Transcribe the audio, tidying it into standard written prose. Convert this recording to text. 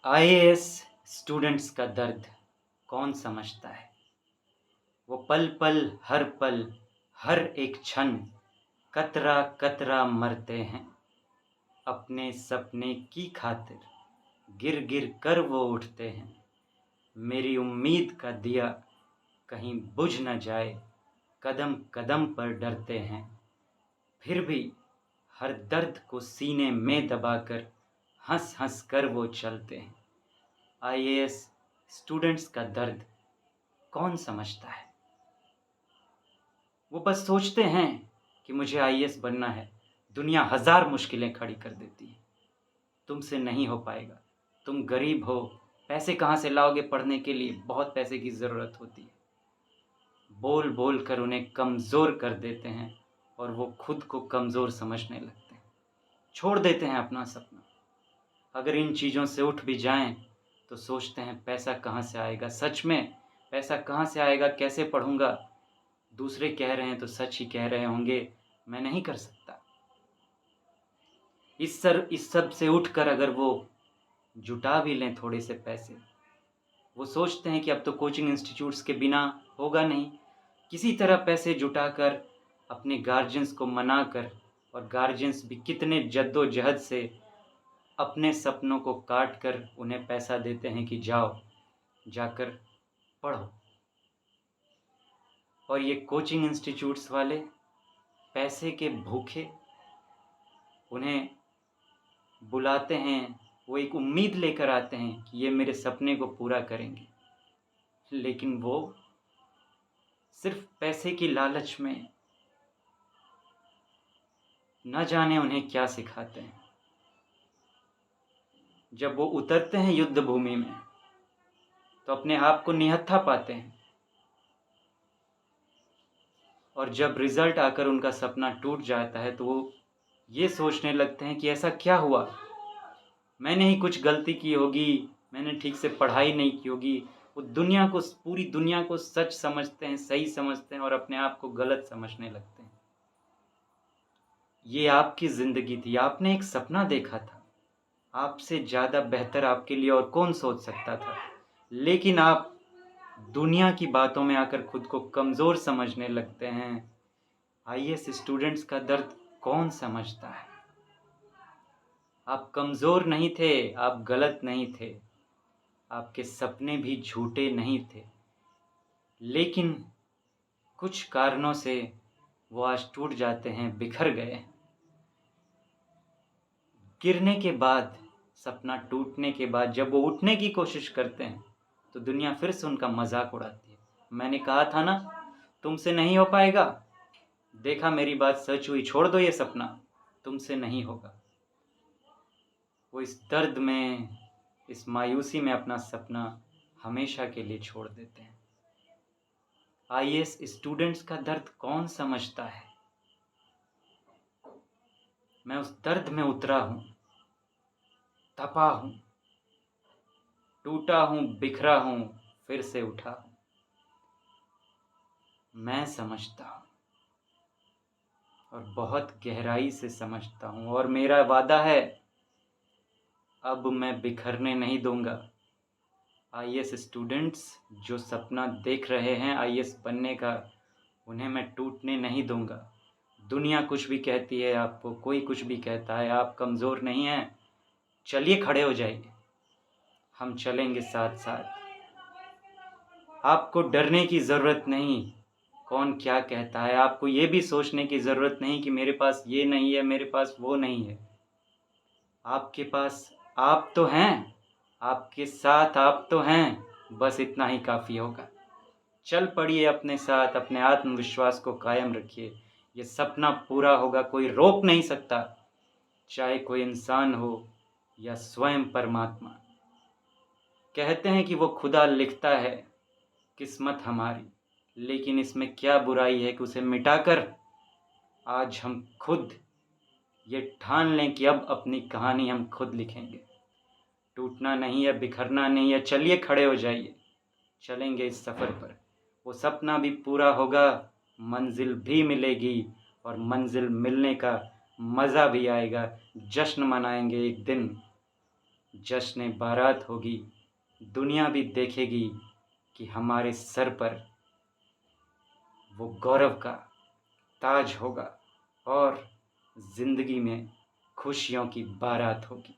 IAS students का दर्द कौन समझता है। वो पल पल हर एक क्षण कतरा कतरा मरते हैं। अपने सपने की खातिर गिर गिर कर वो उठते हैं। मेरी उम्मीद का दिया कहीं बुझ न जाए, कदम कदम पर डरते हैं। फिर भी हर दर्द को सीने में दबाकर हंस हंस कर वो चलते हैं। आईएएस स्टूडेंट्स का दर्द कौन समझता है। वो बस सोचते हैं कि मुझे आईएएस बनना है। दुनिया हजार मुश्किलें खड़ी कर देती है। तुमसे नहीं हो पाएगा, तुम गरीब हो, पैसे कहाँ से लाओगे पढ़ने के लिए, बहुत पैसे की ज़रूरत होती है। बोल बोल कर उन्हें कमज़ोर कर देते हैं और वो खुद को कमज़ोर समझने लगते हैं। छोड़ देते हैं अपना सपना। अगर इन चीज़ों से उठ भी जाएं तो सोचते हैं पैसा कहाँ से आएगा। सच में पैसा कहाँ से आएगा, कैसे पढ़ूंगा। दूसरे कह रहे हैं तो सच ही कह रहे होंगे, मैं नहीं कर सकता। इस सब से उठकर अगर वो जुटा भी लें थोड़े से पैसे, वो सोचते हैं कि अब तो कोचिंग इंस्टीट्यूट्स के बिना होगा नहीं। किसी तरह पैसे जुटाकर अपने गार्जियंस को मनाकर, और गार्जियंस भी कितने जद्दोजहद से अपने सपनों को काट कर उन्हें पैसा देते हैं कि जाओ जाकर पढ़ो। और ये कोचिंग इंस्टीट्यूट्स वाले पैसे के भूखे उन्हें बुलाते हैं। वो एक उम्मीद लेकर आते हैं कि ये मेरे सपने को पूरा करेंगे, लेकिन वो सिर्फ पैसे की लालच में न जाने उन्हें क्या सिखाते हैं। जब वो उतरते हैं युद्ध भूमि में तो अपने आप को निहत्था पाते हैं, और जब रिजल्ट आकर उनका सपना टूट जाता है तो वो ये सोचने लगते हैं कि ऐसा क्या हुआ, मैंने ही कुछ गलती की होगी, मैंने ठीक से पढ़ाई नहीं की होगी। वो दुनिया को, पूरी दुनिया को सच समझते हैं, सही समझते हैं, और अपने आप को गलत समझने लगते हैं। ये आपकी ज़िंदगी थी, आपने एक सपना देखा था, आपसे ज़्यादा बेहतर आपके लिए और कौन सोच सकता था। लेकिन आप दुनिया की बातों में आकर खुद को कमज़ोर समझने लगते हैं। आईएएस स्टूडेंट्स का दर्द कौन समझता है। आप कमज़ोर नहीं थे, आप गलत नहीं थे, आपके सपने भी झूठे नहीं थे, लेकिन कुछ कारणों से वो आज टूट जाते हैं, बिखर गए। गिरने के बाद, सपना टूटने के बाद जब वो उठने की कोशिश करते हैं तो दुनिया फिर से उनका मजाक उड़ाती है। मैंने कहा था ना तुमसे नहीं हो पाएगा, देखा मेरी बात सच हुई, छोड़ दो ये सपना, तुमसे नहीं होगा। वो इस दर्द में, इस मायूसी में अपना सपना हमेशा के लिए छोड़ देते हैं। आईएएस स्टूडेंट्स का दर्द कौन समझता है। मैं उस दर्द में उतरा हूँ, तपा हूँ, टूटा हूँ, बिखरा हूँ, फिर से उठा हूँ। मैं समझता हूँ और बहुत गहराई से समझता हूँ, और मेरा वादा है अब मैं बिखरने नहीं दूंगा। आईएएस स्टूडेंट्स जो सपना देख रहे हैं आईएएस बनने का, उन्हें मैं टूटने नहीं दूंगा। दुनिया कुछ भी कहती है आपको, कोई कुछ भी कहता है, आप कमज़ोर नहीं हैं, चलिए खड़े हो जाइए, हम चलेंगे साथ साथ। आपको डरने की ज़रूरत नहीं कौन क्या कहता है, आपको ये भी सोचने की ज़रूरत नहीं कि मेरे पास ये नहीं है, मेरे पास वो नहीं है। आपके पास आप तो हैं, आपके साथ आप तो हैं, बस इतना ही काफ़ी होगा। चल पड़िए अपने साथ, अपने आत्मविश्वास को कायम रखिए। ये सपना पूरा होगा, कोई रोक नहीं सकता, चाहे कोई इंसान हो या स्वयं परमात्मा। कहते हैं कि वो खुदा लिखता है किस्मत हमारी, लेकिन इसमें क्या बुराई है कि उसे मिटाकर आज हम खुद ये ठान लें कि अब अपनी कहानी हम खुद लिखेंगे। टूटना नहीं है, बिखरना नहीं है, चलिए खड़े हो जाइए, चलेंगे इस सफ़र पर। वो सपना भी पूरा होगा, मंजिल भी मिलेगी, और मंजिल मिलने का मज़ा भी आएगा। जश्न मनाएंगे एक दिन, जश्न बारात होगी, दुनिया भी देखेगी कि हमारे सर पर वो गौरव का ताज होगा और ज़िंदगी में खुशियों की बारात होगी।